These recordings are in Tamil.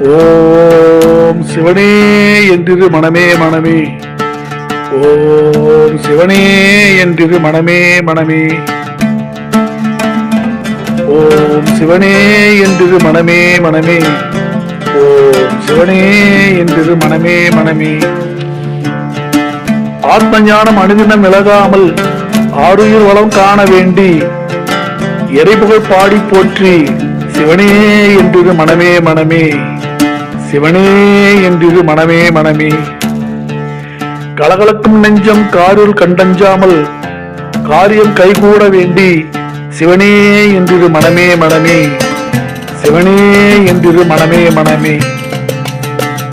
ஓம் சிவனே என்றிரு மனமே மனமே. ஓம் சிவனே என்றிரு மனமே மனமே. ஓம் சிவனே என்றிரு மனமே மனமே. ஓம் சிவனே என்றிரு மனமே மனமே. ஆத்ம ஞானம் அணுதினம் விலகாமல் ஆருயிர் வளம் காண வேண்டி இறைபுகழ் பாடி போற்றி சிவனே என்றிரு மனமே மனமே. சிவனே என்றிரு மனமே மனமே. கலகலக்கும் நெஞ்சம் காரில் கண்டஞ்சாமல் காரியம் கைகூட வேண்டி சிவனே என்றிரு மனமே மனமே. சிவனே என்றிரு மனமே மனமே.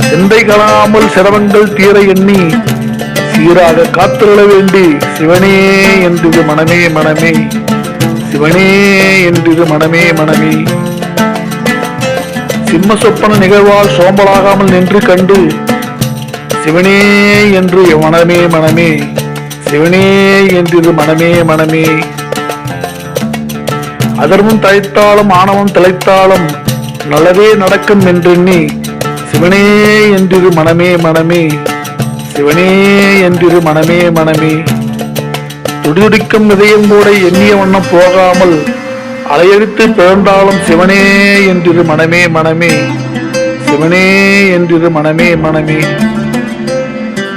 சிந்தை கலாமல் சிரவங்கள் தீர எண்ணி சீராக காத்துள்ள வேண்டி சிவனே என்றிரு மனமே மனமே. சிவனே என்றிரு மனமே மனமே. சிம்ம சொப்பன நிகழ்வால் சோம்பலாகாமல் நின்று கண்டு சிவனே என்று மனமே மனமே. சிவனே என்றிரு மனமே மனமே. அதர்மம் தழைத்தாலும் ஆணவம் திளைத்தாலும் நல்லதே நடக்கும் என்றெண்ணி சிவனே என்றிரு மனமே மனமே. சிவனே என்றிரு மனமே மனமே. துடிதுடிக்கும் இதயம் கூட எண்ணிய வண்ணம் போகாமல் அலையடித்து பிறந்தாலும் சிவனே என்றிரு மனமே மனமே. சிவனே என்றிரு மனமே மனமே.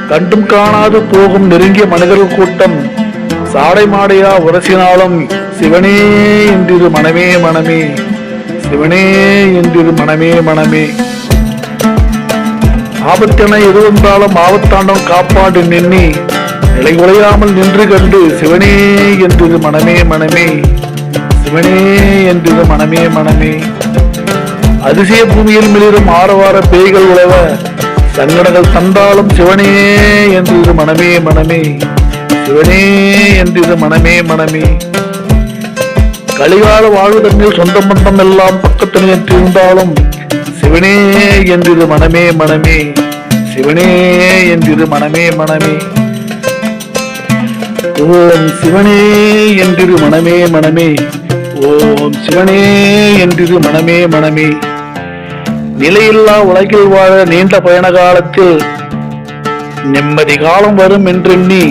கண்டும் காணாது போகும் நெருங்கிய மனிதர்கள் கூட்டம் சாடை மாடையா உரசினாலும் சிவனே என்றிரு மனமே மனமே. சிவனே என்றிரு மனமே மனமே. ஆபத்தென எது வந்தாலும் ஆபத்தாண்டம் காப்பாடு நின்னி நிலை உழையாமல் நின்று கண்டு சிவனே என்றிரு மனமே மனமே. சிவனே என்றிரு மனமே மனமே. அதிசய பூமியில் மிளிரும் ஆரவார பேய்கள் உழவ சங்கடங்கள் தந்தாலும் சிவனே என்றிரு மனமே மனமே. சிவனே என்றிரு மனமே மனமே. கலிகால வாழ்வதற்கு சொந்த பந்தம் எல்லாம் பக்கத்தில் இருந்தாலும் சிவனே என்றிரு மனமே மனமே. சிவனே என்றிரு மனமே மனமே. ஓம் சிவனே என்றிரு மனமே மனமே. ஓம் சிவனே என்றிரு மனமே மனமே. நிலையில்லா உலகில் வாழ நீண்ட பயண காலத்தில் நிம்மதி காலம் வரும் என்றெண்ணி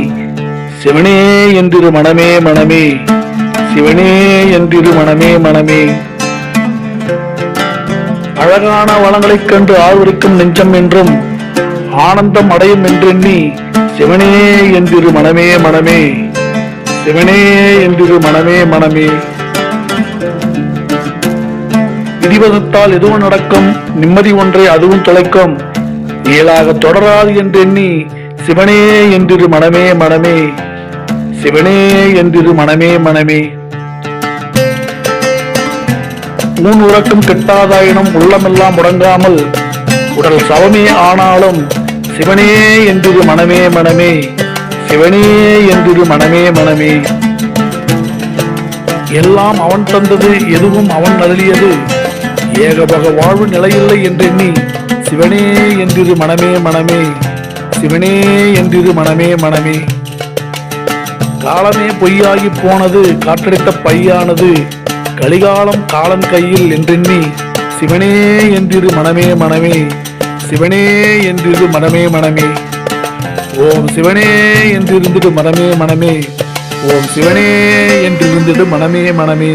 சிவனே என்றிரு மனமே மனமே. சிவனே என்றிரு மனமே மனமே. அழகான வளங்களைக் கண்டு ஆர்வரிக்கும் நெஞ்சம் என்றும் ஆனந்தம் அடையும் என்றெண்ணி சிவனே என்றிரு மனமே மனமே. சிவனே என்றிரு மனமே மனமே. விதிவகத்தால் எதுவும் நடக்கும் நிம்மதி ஒன்றை அதுவும் தொலைக்கும் இயலாக தொடராது என்றெண்ணி சிவனே என்றிரு மனமே மனமே. சிவனே என்றிரு மனமே மனமே. ஊன் உறக்கம் கெட்டாதாயினும் உள்ளமெல்லாம் முடங்காமல் உடல் சவமே ஆனாலும் சிவனே என்றிரு மனமே மனமே. சிவனே என்றிரு மனமே மனமே. எல்லாம் அவன் தந்தது எதுவும் அவன் அருளியது ஏகபக வாழ்வு நிலையில்லை என்றெண்ணி சிவனே என்றிரு மனமே மனமே. சிவனே என்றிரு மனமே மனமே. காலமே பொய்யாகி போனது காற்றடித்த பையானது கலிகாலம் காலன் கையில் என்றெண்ணி சிவனே என்றிரு மனமே மனமே. சிவனே என்றிரு மனமே மனமே. ஓம் சிவனே என்றிருந்திடு மனமே மனமே. ஓம் சிவனே என்றிருந்திடு மனமே மனமே.